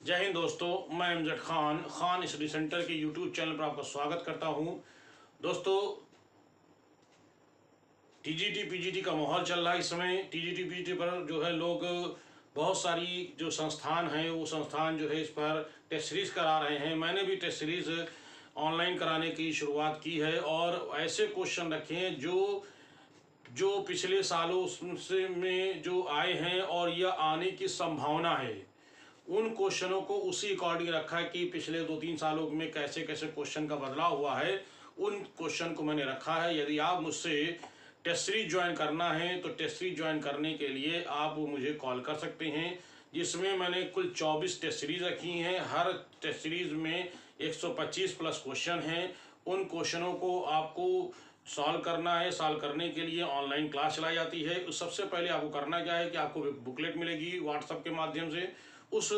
जय हिंद दोस्तों, मैं अमजद खान स्टडी सेंटर के यूट्यूब चैनल पर आपका स्वागत करता हूं। दोस्तों, टीजीटी पीजीटी का माहौल चल रहा है इस समय। टीजीटी पीजीटी पर जो है लोग बहुत सारी जो संस्थान हैं वो संस्थान जो है इस पर टेस्ट सीरीज़ करा रहे हैं। मैंने भी टेस्ट सीरीज़ ऑनलाइन कराने की शुरुआत की है और ऐसे क्वेश्चन रखे हैं जो पिछले सालों से में जो आए हैं और यह आने की संभावना है। उन क्वेश्चनों को उसी अकॉर्डिंग रखा है कि पिछले 2-3 सालों में कैसे कैसे क्वेश्चन का बदलाव हुआ है, उन क्वेश्चन को मैंने रखा है। यदि आप मुझसे टेस्ट सीरीज ज्वाइन करना है तो टेस्ट सीरीज ज्वाइन करने के लिए आप मुझे कॉल कर सकते हैं, जिसमें मैंने कुल 24 टेस्ट सीरीज रखी हैं। हर टेस्ट सीरीज में 125 प्लस क्वेश्चन हैं। उन क्वेश्चनों को आपको सॉल्व करना है। सॉल्व करने के लिए ऑनलाइन क्लास चलाई जाती है। उस सबसे पहले आपको करना क्या है कि आपको बुकलेट मिलेगी व्हाट्सएप के माध्यम से। उस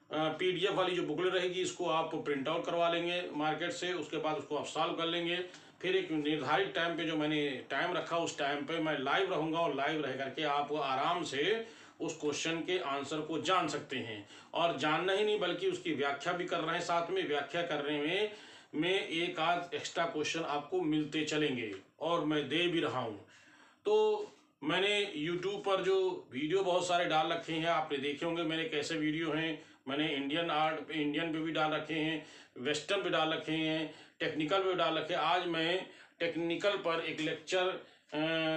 पीडीएफ वाली जो बुकलेट रहेगी इसको आप प्रिंट आउट करवा लेंगे मार्केट से। उसके बाद उसको आप सॉल्व कर लेंगे। फिर एक निर्धारित टाइम पे जो मैंने टाइम रखा उस टाइम पे मैं लाइव रहूँगा और लाइव रह करके आप आराम से उस क्वेश्चन के आंसर को जान सकते हैं। और जानना ही नहीं बल्कि उसकी व्याख्या भी कर रहे हैं। साथ में व्याख्या करने में एक आध एक्स्ट्रा क्वेश्चन आपको मिलते चलेंगे और मैं दे भी रहा हूँ। तो मैंने YouTube पर जो वीडियो बहुत सारे डाल रखे हैं, आपने देखे होंगे मेरे कैसे वीडियो हैं। मैंने इंडियन पे भी डाल रखे हैं, वेस्टर्न पे डाल रखे हैं, टेक्निकल पे डाल रखे हैं। आज मैं टेक्निकल पर एक लेक्चर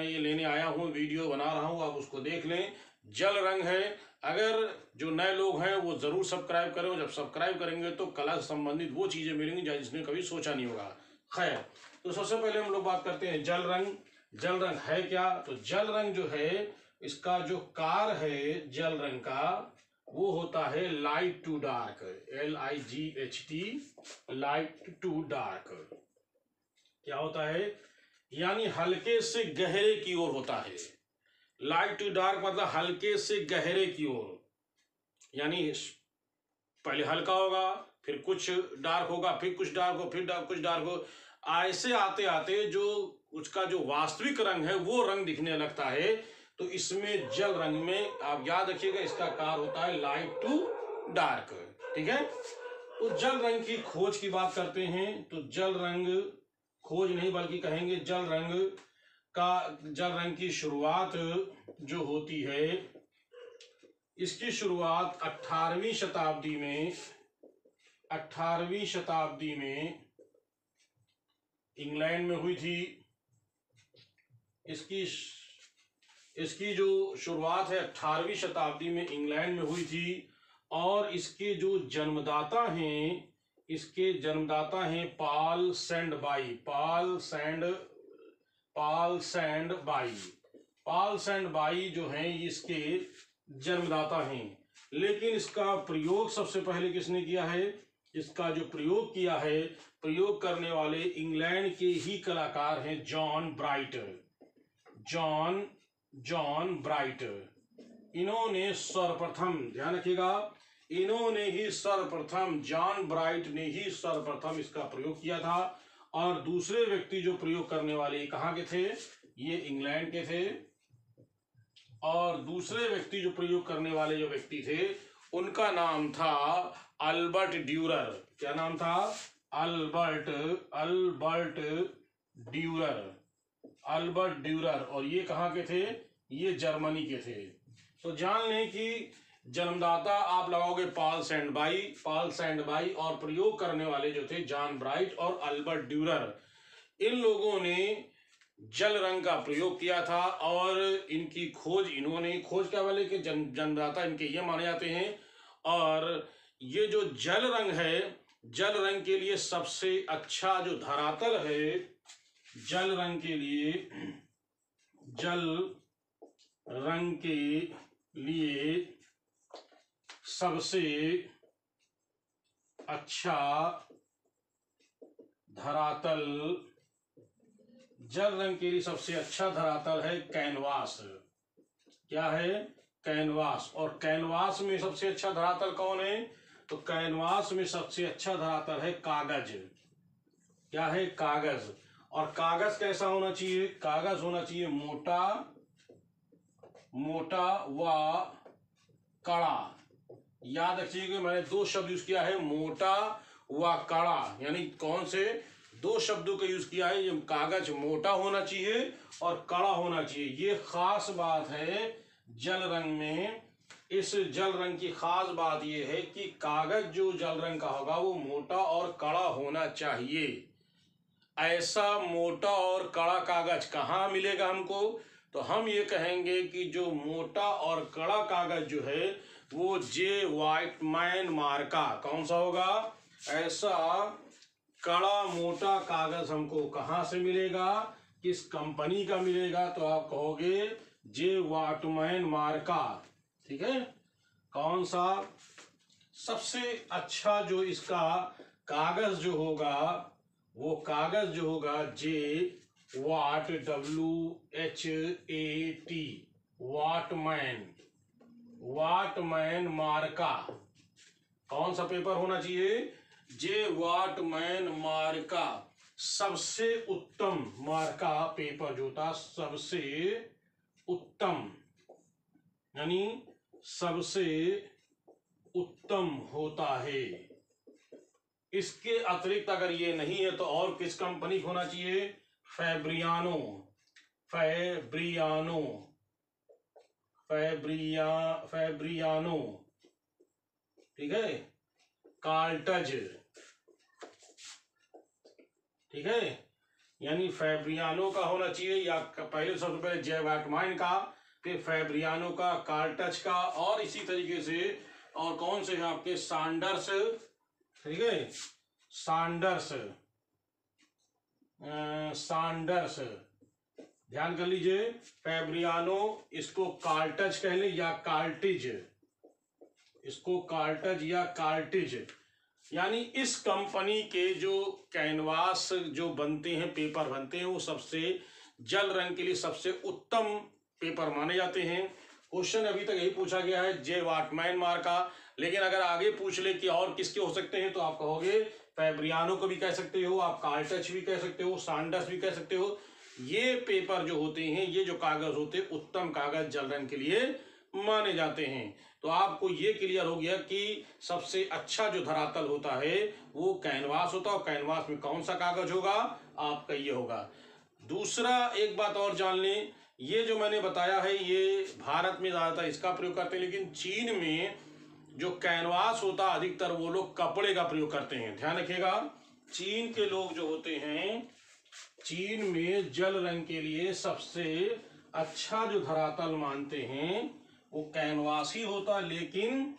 ये लेने आया हूँ, वीडियो बना रहा हूँ, आप उसको देख लें। जल रंग है। अगर जो नए लोग हैं वो ज़रूर सब्सक्राइब करें। जब सब्सक्राइब करेंगे तो कला से संबंधित वो चीज़ें मिलेंगी जिसने कभी सोचा नहीं होगा। खैर, तो सबसे पहले हम लोग बात करते हैं जल रंग। जल रंग है क्या? तो जल रंग जो है इसका जो कार है जल रंग का वो होता है light to dark, LIGHT, light to dark. क्या होता है? यानी हल्के से गहरे की ओर होता है। लाइट टू डार्क मतलब हल्के से गहरे की ओर, यानी पहले हल्का होगा, फिर कुछ डार्क होगा, फिर कुछ डार्क हो, फिर कुछ डार्क हो। ऐसे आते आते जो उसका जो वास्तविक रंग है वो रंग दिखने लगता है। तो इसमें जल रंग में आप याद रखिएगा इसका कार होता है लाइट टू डार्क। ठीक है। तो जल रंग की खोज की बात करते हैं। तो जल रंग खोज नहीं बल्कि कहेंगे जल रंग की शुरुआत जो होती है, इसकी शुरुआत 18वीं शताब्दी में इंग्लैंड में हुई थी। इसकी जो शुरुआत है 18वीं शताब्दी में इंग्लैंड में हुई थी। और इसके जो जन्मदाता हैं पॉल सैंड बाई जो हैं इसके जन्मदाता हैं। लेकिन इसका प्रयोग सबसे पहले किसने किया है? इसका जो प्रयोग किया है, प्रयोग करने वाले इंग्लैंड के ही कलाकार हैं जॉन ब्राइट। इन्होंने सर्वप्रथम, ध्यान रखिएगा, जॉन ब्राइट ने ही सर्वप्रथम इसका प्रयोग किया था। और दूसरे व्यक्ति जो प्रयोग करने वाले कहाँ के थे? ये इंग्लैंड के थे। और दूसरे व्यक्ति जो प्रयोग करने वाले जो व्यक्ति थे उनका नाम था अल्बर्ट ड्यूरर। क्या नाम था? Albert Durer. और ये कहाँ के थे? ये जर्मनी के थे। तो जान लें कि जन्मदाता आप लगाओगे पॉल सैंड बाई और प्रयोग करने वाले जो थे जॉन ब्राइट और अल्बर्ट ड्यूरर। इन लोगों ने जल रंग का प्रयोग किया था और इनकी खोज क्या वाले के जन्मदाता इनके ये माने जाते हैं। और ये जो जल रंग है, जल रंग के लिए सबसे अच्छा जो धरातल है, जल रंग के लिए सबसे अच्छा धरातल, जल रंग के लिए सबसे अच्छा धरातल है कैनवास। क्या है? कैनवास। और कैनवास में सबसे अच्छा धरातल कौन है? तो कैनवास में सबसे अच्छा धरातल है कागज। क्या है? कागज। और कागज कैसा होना चाहिए? कागज होना चाहिए मोटा व कड़ा। याद रखिए कि मैंने दो शब्द यूज किया है, मोटा व कड़ा, यानी कौन से दो शब्दों का यूज किया है। ये कागज मोटा होना चाहिए और कड़ा होना चाहिए। ये खास बात है जल रंग में। इस जल रंग की खास बात ये है कि कागज जो जल रंग का होगा वो मोटा और कड़ा होना चाहिए। ऐसा मोटा और कड़ा कागज कहाँ मिलेगा हमको? तो हम ये कहेंगे कि जो मोटा और कड़ा कागज जो है वो जे वाइटमैन मार्का कौन सा होगा? ऐसा कड़ा मोटा कागज हमको कहाँ से मिलेगा, किस कंपनी का मिलेगा? तो आप कहोगे जे वाइटमैन मार्का। ठीक है, कौन सा सबसे अच्छा जो इसका कागज जो होगा वो कागज जो होगा जे वाट WHAT वाटमैन मार्का। कौन सा पेपर होना चाहिए? जे वाटमैन मार्का। सबसे उत्तम मार्का पेपर जो था, सबसे उत्तम यानी सबसे उत्तम होता है। इसके अतिरिक्त अगर ये नहीं है तो और किस कंपनी को होना चाहिए? फैब्रियानो ठीक है, कार्टज। ठीक है, यानी फैब्रियानो का होना चाहिए, या पहले सबसे पहले जे वाटमैन का, फिर फैब्रियानो का, कार्टज का, और इसी तरीके से और कौन से हैं आपके? सैंडर्स। ठीक है, सैंडर्स ध्यान कर लीजिए। फैब्रियानो, इसको कार्टज कह ले या कार्टिज, इसको कार्टज या कार्टिज। यानी इस कंपनी के जो कैनवास जो बनते हैं, पेपर बनते हैं, वो सबसे जल रंग के लिए सबसे उत्तम पेपर माने जाते हैं। क्वेश्चन अभी तक यही पूछा गया है, जे वाटमैन मार्का। लेकिन अगर आगे पूछ ले कि और किसके हो सकते हैं तो आप कहोगे फैब्रियानो को भी कह सकते हो, आप कार्टज भी कह सकते हो, सैंडर्स भी कह सकते हो। ये पेपर जो होते हैं, ये जो कागज होते हैं, उत्तम कागज जल रंग के लिए माने जाते हैं। तो आपको ये क्लियर हो गया कि सबसे अच्छा जो धरातल होता है वो कैनवास होता है, और कैनवास में कौन सा कागज होगा? आपका ये होगा। दूसरा एक बात और जान लें, ये जो मैंने बताया है ये भारत में ज़्यादातर इसका प्रयोग करते हैं, लेकिन चीन में जो कैनवास होता है अधिकतर वो लोग कपड़े का प्रयोग करते हैं। ध्यान रखिएगा, चीन के लोग जो होते हैं, चीन में जल रंग के लिए सबसे अच्छा जो धरातल मानते हैं वो कैनवास ही होता, लेकिन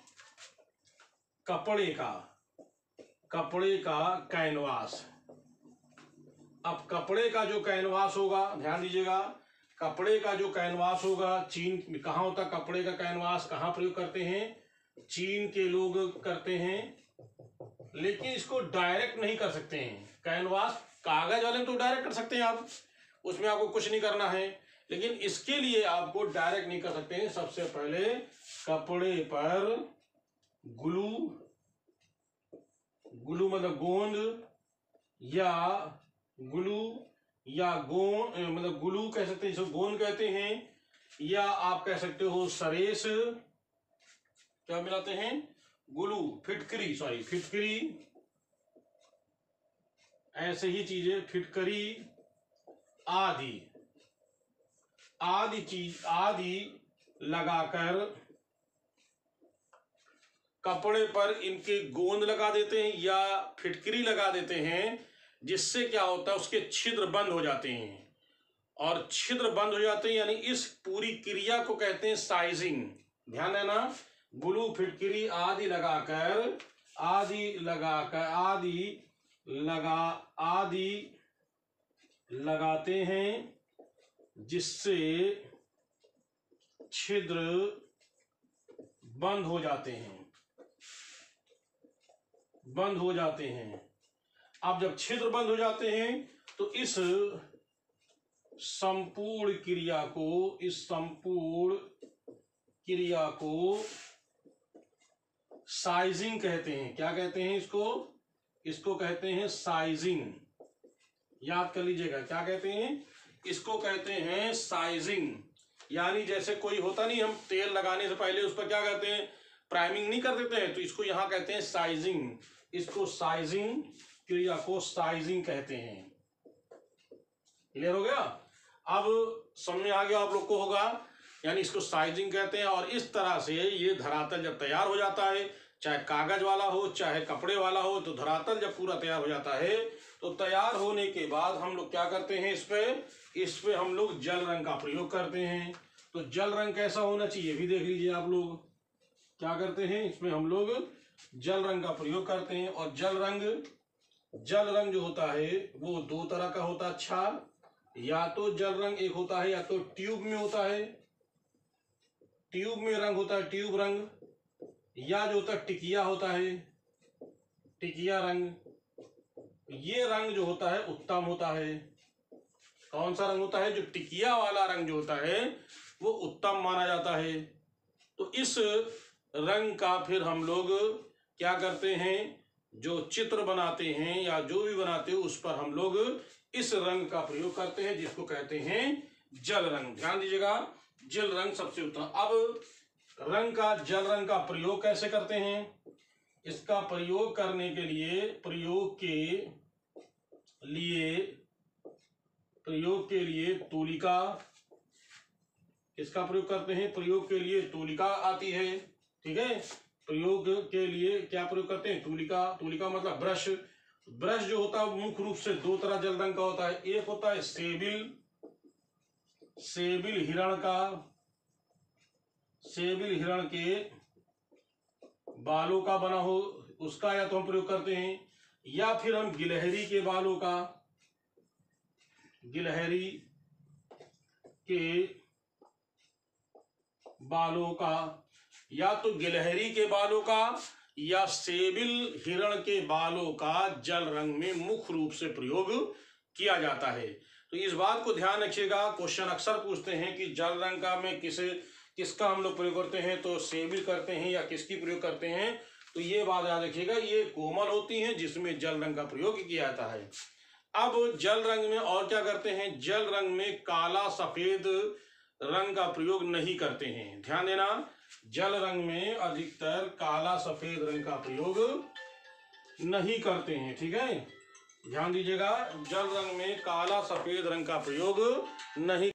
कपड़े का कैनवास। अब कपड़े का जो कैनवास होगा, ध्यान दीजिएगा, कपड़े का जो कैनवास होगा चीन में कहाँ होता? कपड़े का कैनवास कहाँ प्रयोग करते हैं? चीन के लोग करते हैं, लेकिन इसको डायरेक्ट नहीं कर सकते हैं। कैनवास कागज वाले तो डायरेक्ट कर सकते हैं आप, उसमें आपको कुछ नहीं करना है, लेकिन इसके लिए आपको डायरेक्ट नहीं कर सकते हैं। सबसे पहले कपड़े पर ग्लू मतलब गोंद, या गोंद मतलब ग्लू कह सकते हैं, इसको गोंद कहते हैं, या आप कह सकते हो सरेस, क्या मिलाते हैं? ग्लू, फिटकरी, ऐसे ही चीजें, फिटकरी आदि लगाकर कपड़े पर इनके गोंद लगा देते हैं या फिटकरी लगा देते हैं, जिससे क्या होता है उसके छिद्र बंद हो जाते हैं। और छिद्र बंद हो जाते हैं यानी इस पूरी क्रिया को कहते हैं साइजिंग। ध्यान देना, ग्लू, फिटकरी आदि लगाते हैं, जिससे छिद्र बंद हो जाते हैं। अब जब छिद्र बंद हो जाते हैं तो इस संपूर्ण क्रिया को साइजिंग कहते हैं। क्या कहते हैं इसको कहते हैं साइजिंग। याद कर लीजिएगा, क्या कहते हैं? इसको कहते हैं साइजिंग। यानी जैसे कोई होता नहीं, हम तेल लगाने से पहले उस पर क्या करते हैं? प्राइमिंग नहीं कर देते हैं, तो इसको यहाँ कहते हैं साइजिंग। इसको साइजिंग क्रिया को साइजिंग कहते हैं। क्लियर हो गया? अब समझ में आ गया आप लोग को होगा, यानी इसको साइजिंग कहते हैं। और इस तरह से ये धरातल जब तैयार हो जाता है, चाहे कागज वाला हो चाहे कपड़े वाला हो, तो धरातल जब पूरा तैयार हो जाता है तो तैयार होने के बाद हम लोग क्या करते हैं, इस पे हम लोग जल रंग का प्रयोग करते हैं। तो जल रंग कैसा होना चाहिए भी देख लीजिए आप लोग। क्या करते हैं, इसमें हम लोग जल रंग का प्रयोग करते हैं। और जल रंग जो होता है वो दो तरह का होता है। अच्छा, या तो जल रंग एक होता है या तो ट्यूब में होता है, ट्यूब में रंग होता है ट्यूब रंग, या जो होता है टिकिया होता है टिकिया रंग। ये रंग जो होता है उत्तम होता है। कौन सा रंग होता है, जो टिकिया वाला रंग जो होता है वो उत्तम माना जाता है। तो इस रंग का फिर हम लोग क्या करते हैं, जो चित्र बनाते हैं या जो भी बनाते हैं उस पर हम लोग इस रंग का प्रयोग करते हैं, जिसको कहते हैं जल रंग। ध्यान दीजिएगा, जल रंग सबसे उत्तम। अब जल रंग का प्रयोग कैसे करते हैं, इसका प्रयोग करने के लिए प्रयोग के लिए तूलिका, इसका प्रयोग करते हैं, प्रयोग के लिए तूलिका आती है। ठीक है, प्रयोग के लिए क्या प्रयोग करते हैं, तूलिका मतलब ब्रश जो होता है मुख्य रूप से दो तरह जल रंग का होता है। एक होता है सेबिल हिरण के बालों का बना हो उसका या तो हम प्रयोग करते हैं, या फिर हम गिलहरी के बालों का, या तो गिलहरी के बालों का या सेबिल हिरण के बालों का जल रंग में मुख्य रूप से प्रयोग किया जाता है। तो इस बात को ध्यान रखिएगा, क्वेश्चन अक्सर पूछते हैं कि जल रंग का में किसका हम लोग प्रयोग करते हैं, तो सेबिल करते हैं या किसकी प्रयोग करते हैं। तो ये बात याद रखिएगा, ये कोमल होती हैं जिसमें जल रंग का प्रयोग किया जाता है। अब जल रंग में और क्या करते हैं, जल रंग में काला सफेद रंग का प्रयोग नहीं करते हैं। ध्यान देना, जल रंग में अधिकतर काला सफेद रंग का प्रयोग नहीं करते हैं। ठीक है, ध्यान दीजिएगा, जल रंग में काला सफेद रंग का प्रयोग नहीं।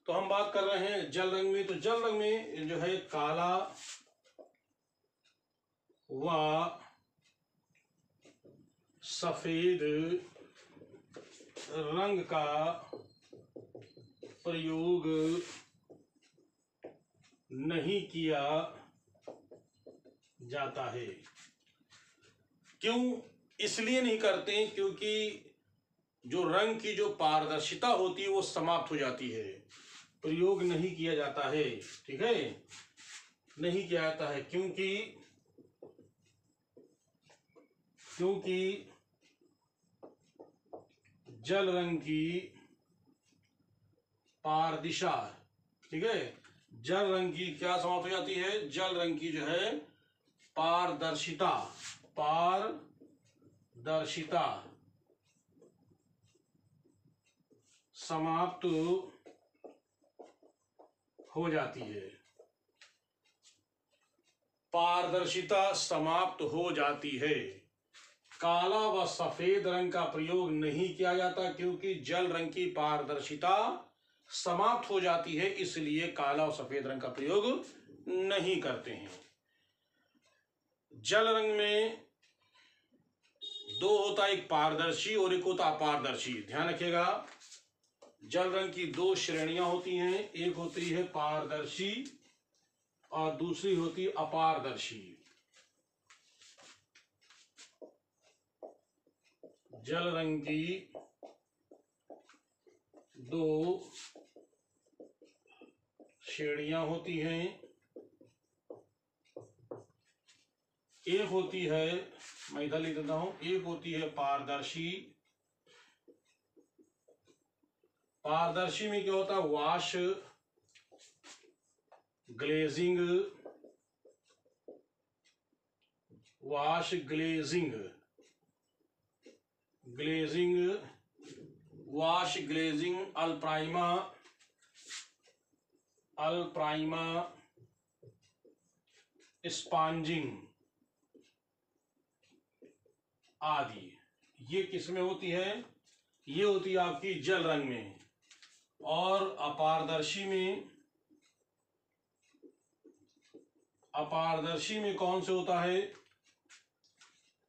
तो हम बात कर रहे हैं जल रंग में, तो जल रंग में जो है काला व सफेद रंग का प्रयोग नहीं किया जाता है। क्यों, इसलिए नहीं करते क्योंकि जो रंग की जो पारदर्शिता होती है वो समाप्त हो जाती है, प्रयोग नहीं किया जाता है। ठीक है, नहीं किया जाता है क्योंकि जल रंग की पारदिशा, ठीक है, जल रंग की क्या समाप्त हो जाती है, जल रंग की जो है पारदर्शिता समाप्त हो जाती है। पारदर्शिता समाप्त हो जाती है। काला व सफेद रंग का प्रयोग नहीं किया जाता क्योंकि जल रंग की पारदर्शिता समाप्त हो जाती है, इसलिए काला और सफेद रंग का प्रयोग नहीं करते हैं। जल रंग में दो होता है, एक पारदर्शी और एक होता अपारदर्शी। ध्यान रखिएगा, जल रंग की दो श्रेणियां होती हैं, एक होती है पारदर्शी और दूसरी होती है अपारदर्शी। जल रंग की दो श्रेणियां होती हैं, एक होती है, मैं इधर लिख देता हूं, एक होती है पारदर्शी। पारदर्शी में क्या होता है, wash glazing wash glazing alla prima sponging आदि, ये किस में होती है? ये होती है आपकी जल रंग में। और अपारदर्शी में कौन से होता है?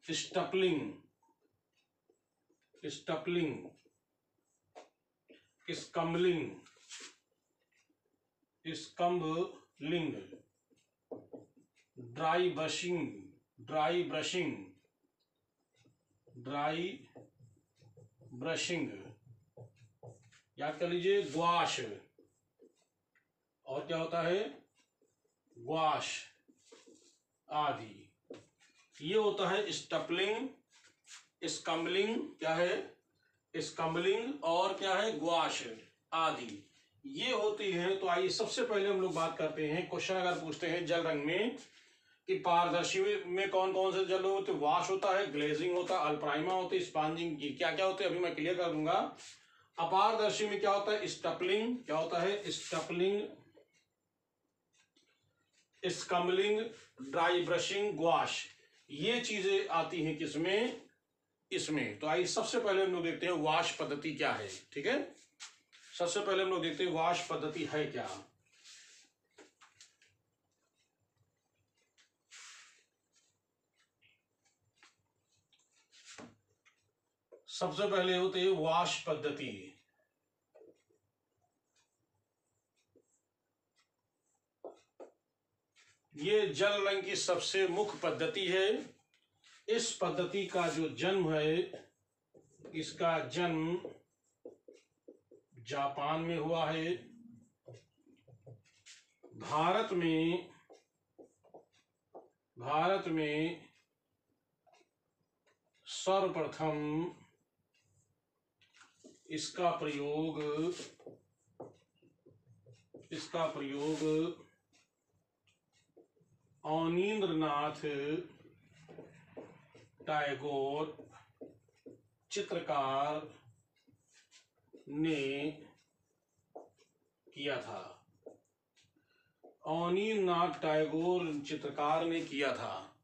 स्टपलिंग, स्कम्बलिंग, ड्राई ब्रशिंग, याद कर लीजिए, ग्वाश। और क्या होता है? ग्वाश आदि। ये होता है स्टपलिंग, स्कम्बलिंग, क्या है? स्कम्बलिंग, और क्या है? ग्वाश आदि, ये होती है। तो आइए सबसे पहले हम लोग बात करते हैं, क्वेश्चन अगर पूछते हैं जल रंग में कि पारदर्शी में कौन कौन से जल होते हैं? वाश होता है, ग्लेजिंग होता है, अल्पराइमा होती है, स्पॉन्जिंग, क्या क्या होते हैं अभी मैं क्लियर कर दूंगा। अपारदर्शी में क्या होता है? स्टपलिंग, क्या होता है? स्टपलिंग, स्कम्बलिंग, ड्राई ब्रशिंग, ग्वाश, ये चीजें आती हैं किसमें? इसमें। तो आइए सबसे पहले हम लोग देखते हैं वाश पद्धति क्या है। ठीक है, सबसे पहले हम लोग देखते हैं वाश पद्धति है क्या। सबसे पहले होते हैं वाश पद्धति। ये जल रंग की सबसे मुख्य पद्धति है। इस पद्धति का जो जन्म है, इसका जन्म जापान में हुआ है। भारत में सर्वप्रथम इसका प्रयोग अवनींद्रनाथ टैगोर चित्रकार ने किया था। अवनींद्रनाथ टैगोर चित्रकार ने किया था।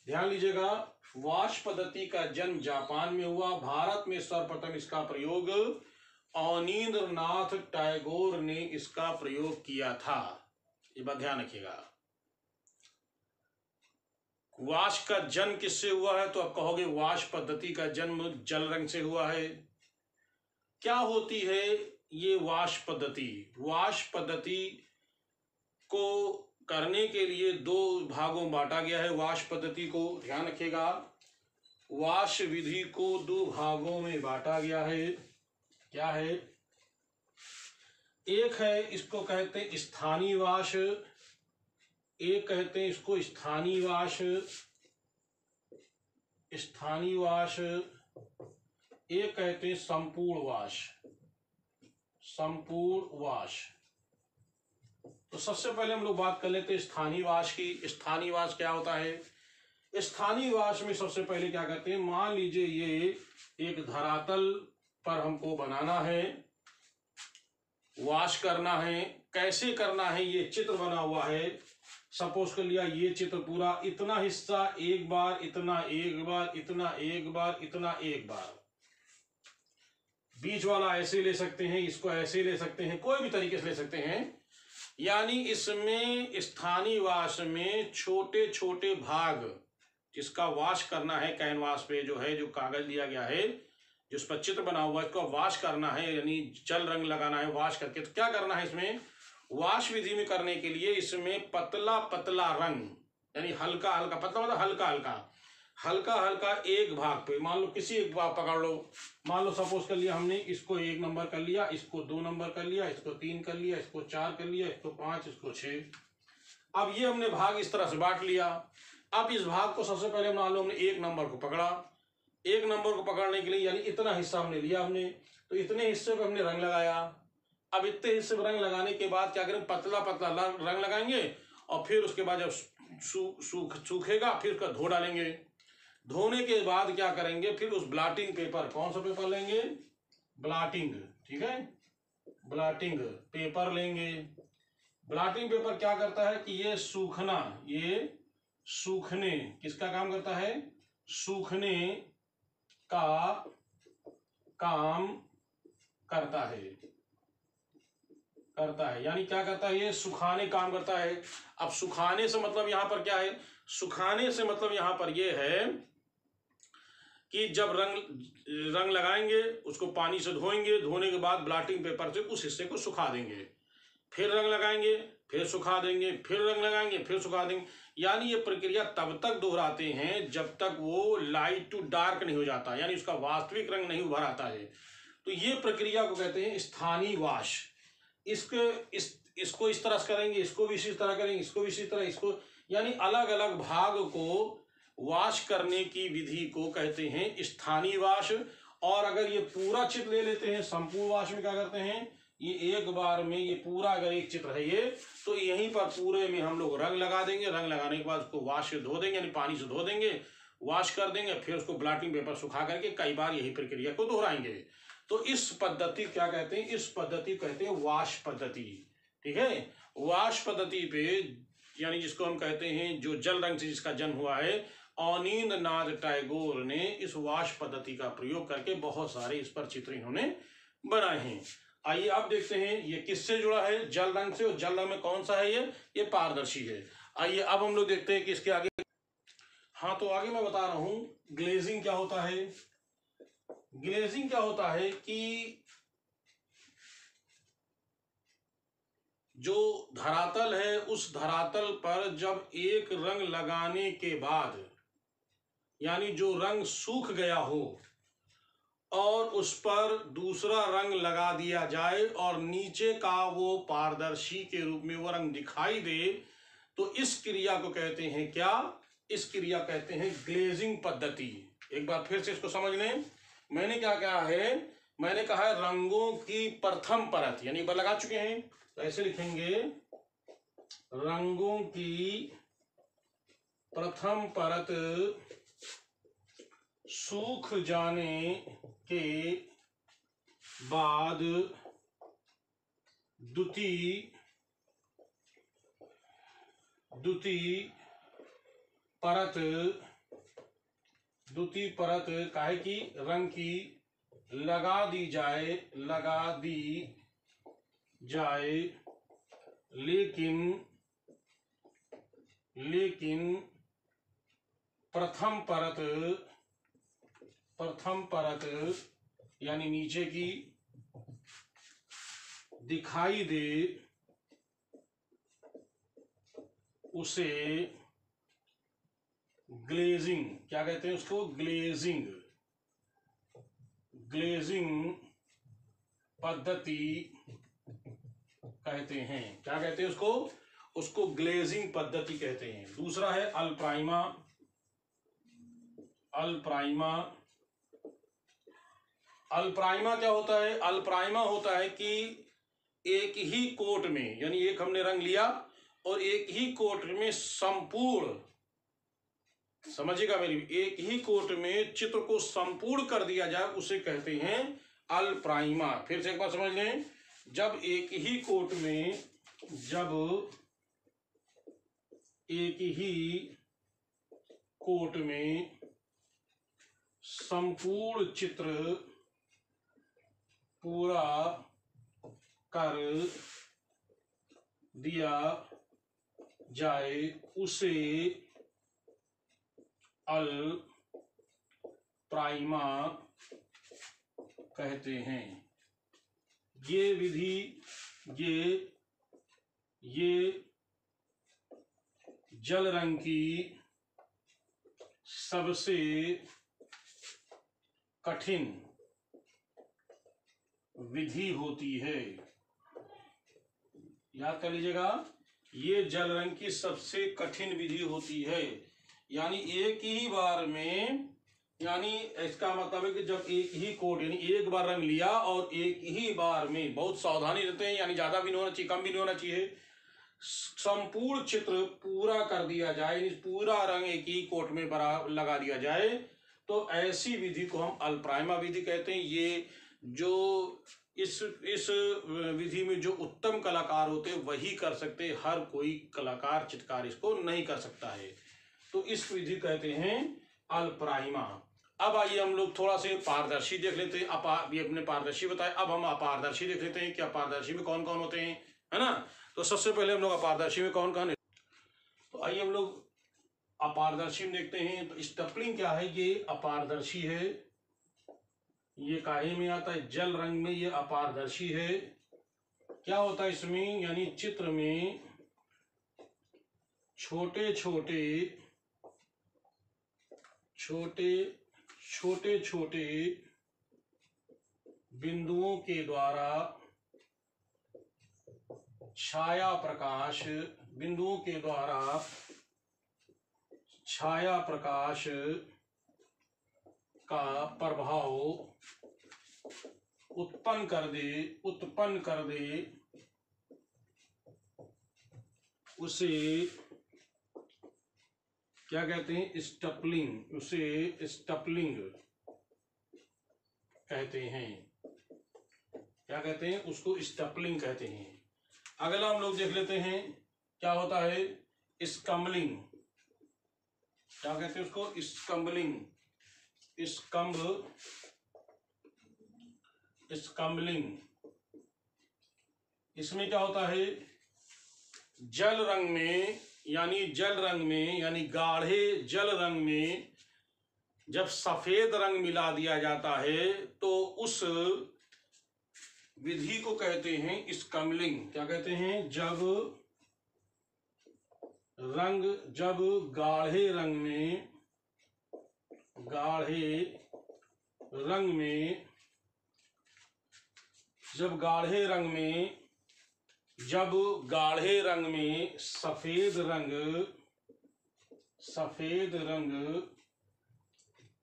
ध्यान लीजिएगा, वाश पद्धति का जन्म जापान में हुआ। भारत में सर्वप्रथम इसका प्रयोग अवनींद्रनाथ टैगोर ने इसका प्रयोग किया था। ये बात ध्यान रखिएगा। वाश का जन्म किससे हुआ है? तो आप कहोगे वाश पद्धति का जन्म जल रंग से हुआ है। क्या होती है ये वाश पद्धति? वाश पद्धति को करने के लिए दो भागों में बांटा गया है। वाश पद्धति को ध्यान रखिएगा, वाश विधि को दो भागों में बांटा गया है। क्या है? एक है, इसको कहते हैं स्थानीय वाश, एक कहते हैं इसको स्थानीय वाश, एक कहते हैं संपूर्ण वाश। तो सबसे पहले हम लोग बात कर लेते हैं स्थानीय वाश की। स्थानीय वाश क्या होता है? स्थानीय वाश में सबसे पहले क्या करते हैं, मान लीजिए ये एक धरातल पर हमको बनाना है, वाश करना है। कैसे करना है? ये चित्र बना हुआ है, सपोज कर लिया ये चित्र पूरा, इतना हिस्सा एक बार, इतना एक बार, इतना एक बार, इतना एक बार। बीच वाला ऐसे ले सकते हैं, इसको ऐसे ले सकते हैं, कोई भी तरीके से ले सकते हैं। यानी इसमें स्थानीय वाश में छोटे छोटे भाग, जिसका वाश करना है, कैनवास पे जो है, जो कागज दिया गया है, जिस पर चित्र बना हुआ है, इसको वाश करना है, यानी जल रंग लगाना है वाश करके। तो क्या करना है इसमें? वाश विधि में करने के लिए इसमें पतला पतला रंग, यानी हल्का हल्का, पतला मतलब हल्का हल्का एक भाग पे, मान लो किसी एक भाग पकड़ लो, मान लो सपोज कर लिया हमने इसको 1 नंबर कर लिया, इसको 2 नंबर कर लिया, इसको 3 कर लिया, इसको 4 कर लिया, इसको 5, इसको 6। अब ये हमने भाग इस तरह से बांट लिया। अब इस भाग को सबसे पहले मान लो हमने 1 नंबर को पकड़ा। 1 नंबर को पकड़ने के लिए यानी इतना हिस्सा हमने लिया हमने, तो इतने हिस्से पे हमने रंग लगाया। अब इतने हिस्से पे रंग लगाने के बाद क्या करें? पतला पतला रंग लगाएंगे, और फिर उसके बाद जब सूखेगा फिर उसका धो डालेंगे। धोने के बाद क्या करेंगे? फिर उस ब्लॉटिंग पेपर, कौन सा पेपर लेंगे? ब्लॉटिंग, ठीक है, ब्लॉटिंग पेपर लेंगे। ब्लॉटिंग पेपर क्या करता है कि ये सूखने किसका काम करता है, सूखने का काम करता है, यानी क्या करता है, ये सुखाने काम करता है। अब सुखाने से मतलब यहां पर क्या है, सुखाने से मतलब यहां पर ये है कि जब रंग लगाएंगे, उसको पानी से धोएंगे, धोने के बाद ब्लॉटिंग पेपर से उस हिस्से को सुखा देंगे, फिर रंग लगाएंगे, फिर सुखा देंगे, फिर रंग लगाएंगे, फिर सुखा देंगे। यानी ये प्रक्रिया तब तक दोहराते हैं जब तक वो लाइट टू डार्क नहीं हो जाता, यानी उसका वास्तविक रंग नहीं उभर आता है। तो ये प्रक्रिया को कहते हैं स्थानीय वाश। इसको इस तरह से करेंगे, इसको भी इसी तरह करेंगे, इसको भी इसी तरह, इसको यानी अलग अलग भाग को वाश करने की विधि को कहते हैं स्थानीय वाश। और अगर ये पूरा चित्र ले लेते हैं, संपूर्ण वाश में क्या करते हैं, ये एक बार में ये पूरा अगर एक चित्र है ये, तो यहीं पर पूरे में हम लोग रंग लगा देंगे, रंग लगाने के बाद उसको वाश से धो देंगे, यानी पानी से धो देंगे, वाश कर देंगे, फिर उसको ब्लॉटिंग पेपर सुखा करके कई बार यही प्रक्रिया को दोहराएंगे। तो इस पद्धति क्या कहते हैं, इस पद्धति कहते हैं वाश पद्धति। ठीक है, वाश पद्धति पे यानी जिसको हम कहते हैं जो जल रंग से जिसका जन्म हुआ है, अवनींद्रनाथ टैगोर ने इस वाश पद्धति का प्रयोग करके बहुत सारे इस पर चित्र इन्होंने बनाए हैं। आइए अब देखते हैं ये किससे जुड़ा है, जल रंग से। और जल रंग में कौन सा है, ये पारदर्शी है। आइए अब हम लोग देखते हैं कि इसके आगे, हाँ तो आगे मैं बता रहा हूं ग्लेजिंग क्या होता है। ग्लेजिंग क्या होता है कि जो धरातल है उस धरातल पर जब एक रंग लगाने के बाद, यानी जो रंग सूख गया हो और उस पर दूसरा रंग लगा दिया जाए और नीचे का वो पारदर्शी के रूप में वो रंग दिखाई दे, तो इस क्रिया को कहते हैं क्या, इस क्रिया कहते हैं ग्लेजिंग पद्धति। एक बार फिर से इसको समझ लें। मैंने क्या कहा है, मैंने कहा है रंगों की प्रथम परत, यानी एक बार लगा चुके हैं तो ऐसे लिखेंगे, रंगों की प्रथम परत सूख जाने के बाद द्वितीय परत काहे की, रंग की लगा दी जाए, लेकिन प्रथम परत यानी नीचे की दिखाई दे, उसे ग्लेजिंग क्या कहते हैं, उसको ग्लेजिंग पद्धति कहते हैं। क्या कहते हैं उसको ग्लेजिंग पद्धति कहते हैं। दूसरा है अल्प्राइमा। अल्प्राइमा क्या होता है, अल्प्राइमा होता है कि एक ही कोट में, यानी एक हमने रंग लिया और एक ही कोट में संपूर्ण, समझिएगा मेरी, एक ही कोट में चित्र को संपूर्ण कर दिया जाए उसे कहते हैं अल्प्राइमा। फिर से एक बार समझ लें, जब एक ही कोट में संपूर्ण चित्र पूरा कर दिया जाए उसे अल्प्राइमा कहते हैं। ये विधि ये जल रंग की सबसे कठिन विधि होती है। याद कर लीजिएगा, ये जल रंग की सबसे कठिन विधि होती है। यानी एक ही बार में, यानी इसका मतलब है कि जब एक ही कोट, यानी एक बार रंग लिया और एक ही बार में, बहुत सावधानी रहते हैं, यानी ज्यादा भी नहीं होना चाहिए, कम भी नहीं होना चाहिए, संपूर्ण चित्र पूरा कर दिया जाए, पूरा रंग एक ही कोट में बराबर लगा दिया जाए, तो ऐसी विधि को हम अल्प्राइमा विधि कहते हैं। ये जो इस विधि में जो उत्तम कलाकार होते हैं वही कर सकते, हर कोई कलाकार चित्रकार इसको नहीं कर सकता है। तो इस विधि कहते हैं अल्पराइमा। अब आइए हम लोग थोड़ा से पारदर्शी देख लेते हैं। ये अपने पारदर्शी बताए, अब हम अपारदर्शी देख लेते हैं कि अपारदर्शी में कौन कौन होते हैं, है ना। तो सबसे पहले हम लोग अपारदर्शी में कौन कौन है, तो आइए हम लोग अपारदर्शी में देखते हैं। तो स्टपलिंग क्या है, ये अपारदर्शी है। ये काहे में आता है, जल रंग में, ये अपारदर्शी है। क्या होता है इसमें, यानी चित्र में छोटे छोटे बिंदुओं के द्वारा छाया प्रकाश, बिंदुओं के द्वारा छाया प्रकाश का प्रभाव उत्पन्न कर दे उसे क्या कहते हैं, स्टपलिंग, उसे स्टपलिंग कहते हैं। क्या कहते हैं, उसको स्टपलिंग कहते हैं। अगला हम लोग देख लेते हैं, क्या होता है स्कम्बलिंग। क्या कहते हैं उसको, स्कम्बलिंग। स्कम्बलिंग इसमें क्या होता है, जल रंग में यानी गाढ़े जल रंग में जब सफेद रंग मिला दिया जाता है तो उस विधि को कहते हैं स्कम्बलिंग। क्या कहते हैं, जब गाढ़े रंग में सफेद रंग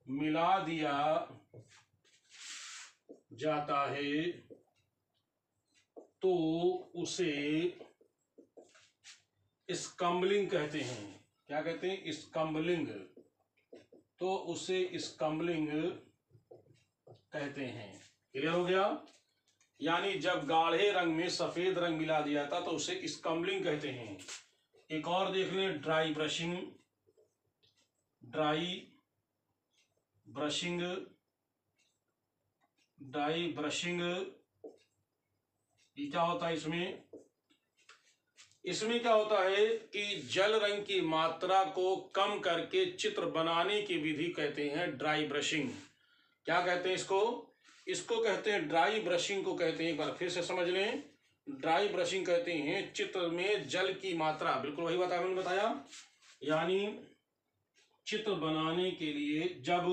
मिला दिया जाता है तो उसे स्कम्बलिंग कहते हैं। क्या कहते हैं, स्कम्बलिंग। तो उसे स्कम्बलिंग कहते हैं। क्लियर हो गया, यानी जब गाढ़े रंग में सफेद रंग मिला दिया था तो उसे स्कम्बलिंग कहते हैं। एक और देख लें, ड्राई ब्रशिंग। ये क्या होता है, इसमें क्या होता है कि जल रंग की मात्रा को कम करके चित्र बनाने की विधि कहते हैं ड्राई ब्रशिंग। क्या कहते हैं इसको कहते हैं ड्राई ब्रशिंग को कहते हैं। एक बार फिर से समझ लें, ड्राई ब्रशिंग कहते हैं चित्र में जल की मात्रा, बिल्कुल वही मैंने बताया, यानी चित्र बनाने के लिए जब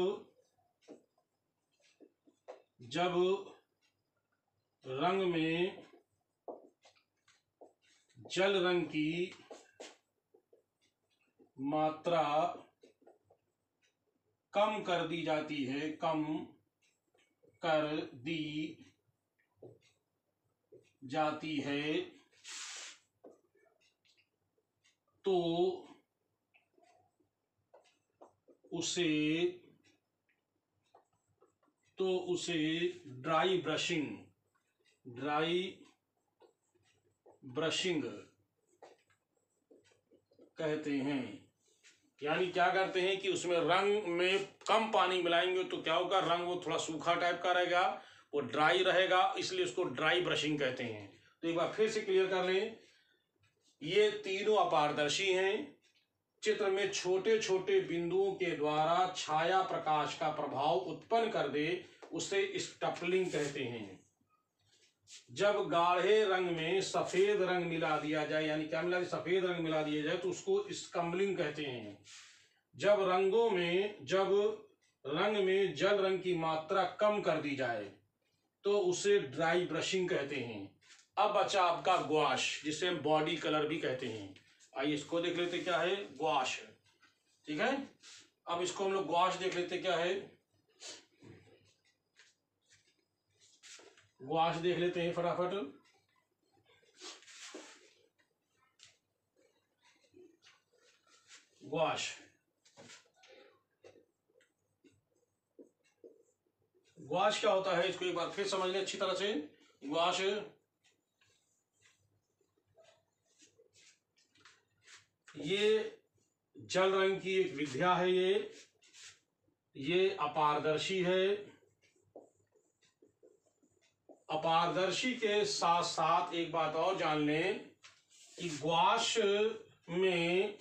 रंग में जल रंग की मात्रा कम कर दी जाती है तो उसे ड्राई ब्रशिंग कहते हैं। यानी क्या करते हैं कि उसमें रंग में कम पानी मिलाएंगे तो क्या होगा, रंग वो थोड़ा सूखा टाइप का रहेगा, वो ड्राई रहेगा, इसलिए उसको ड्राई ब्रशिंग कहते हैं। तो एक बार फिर से क्लियर कर लें, ये तीनों अपारदर्शी हैं। चित्र में छोटे छोटे बिंदुओं के द्वारा छाया प्रकाश का प्रभाव उत्पन्न कर दे उसे स्टपलिंग कहते हैं। जब गाढ़े रंग में सफेद रंग मिला दिया जाए, यानी क्या मिला, सफेद रंग मिला दिया जाए तो उसको स्कम्बलिंग कहते हैं। जब रंग में जल रंग की मात्रा कम कर दी जाए तो उसे ड्राई ब्रशिंग कहते हैं। अब बचा आपका ग्वाश, जिसे हम बॉडी कलर भी कहते हैं। आइए इसको देख लेते क्या है, ग्वाश। ठीक है, अब इसको हम लोग ग्वाश देख लेते क्या है, ग्वाश देख लेते हैं फटाफट। ग्वाश क्या होता है, इसको एक बार फिर समझ लें अच्छी तरह से। गुआश ये जल रंग की एक विद्या है। ये अपारदर्शी है। अपारदर्शी के साथ साथ एक बात और जान लें कि गुआश में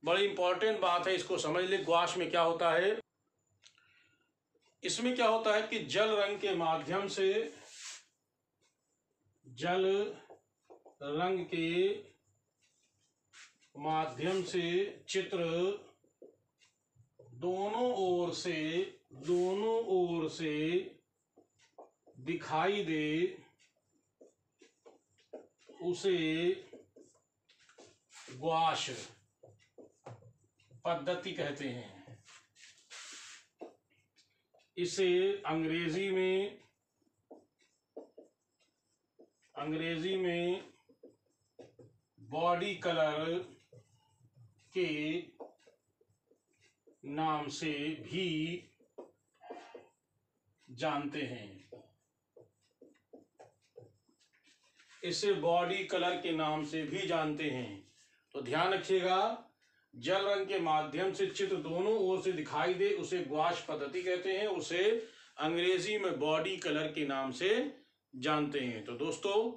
बड़ी इंपॉर्टेंट बात है, इसको समझ ले। गुआश में क्या होता है? इसमें क्या होता है कि जल रंग के माध्यम से, जल रंग के माध्यम से चित्र दोनों ओर से दिखाई दे, उसे गुआश पद्धति कहते हैं। इसे अंग्रेजी में बॉडी कलर के नाम से भी जानते हैं। इसे बॉडी कलर के नाम से भी जानते हैं। तो ध्यान रखिएगा, जल रंग के माध्यम से चित्र दोनों ओर से दिखाई दे, उसे गुआश पद्धति कहते हैं। उसे अंग्रेजी में बॉडी कलर के नाम से जानते हैं। तो दोस्तों,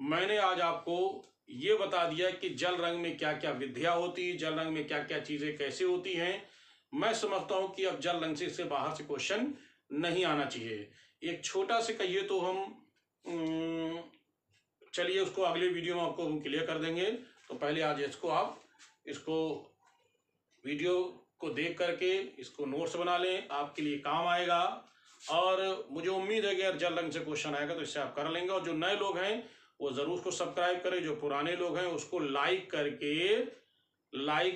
मैंने आज आपको ये बता दिया कि जल रंग में क्या क्या विद्या होती है, जल रंग में क्या क्या चीजें कैसे होती हैं। मैं समझता हूं कि अब जल रंग से बाहर से क्वेश्चन नहीं आना चाहिए। एक छोटा से कहिए तो हम चलिए उसको अगले वीडियो में आपको हम क्लियर कर देंगे। तो पहले आज इसको वीडियो को देख करके इसको नोट्स बना लें, आपके लिए काम आएगा। और मुझे उम्मीद है कि अगर जल रंग से क्वेश्चन आएगा तो इससे आप कर लेंगे। और जो नए लोग हैं वो ज़रूर उसको सब्सक्राइब करें, जो पुराने लोग हैं उसको लाइक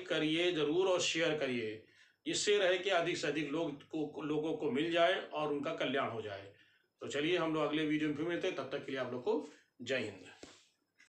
करिए ज़रूर और शेयर करिए, इससे रहे कि अधिक से अधिक लोगों को मिल जाए और उनका कल्याण हो जाए। तो चलिए हम लोग अगले वीडियो में फिर मिलते हैं, तब तक के लिए आप लोग को जय हिंद।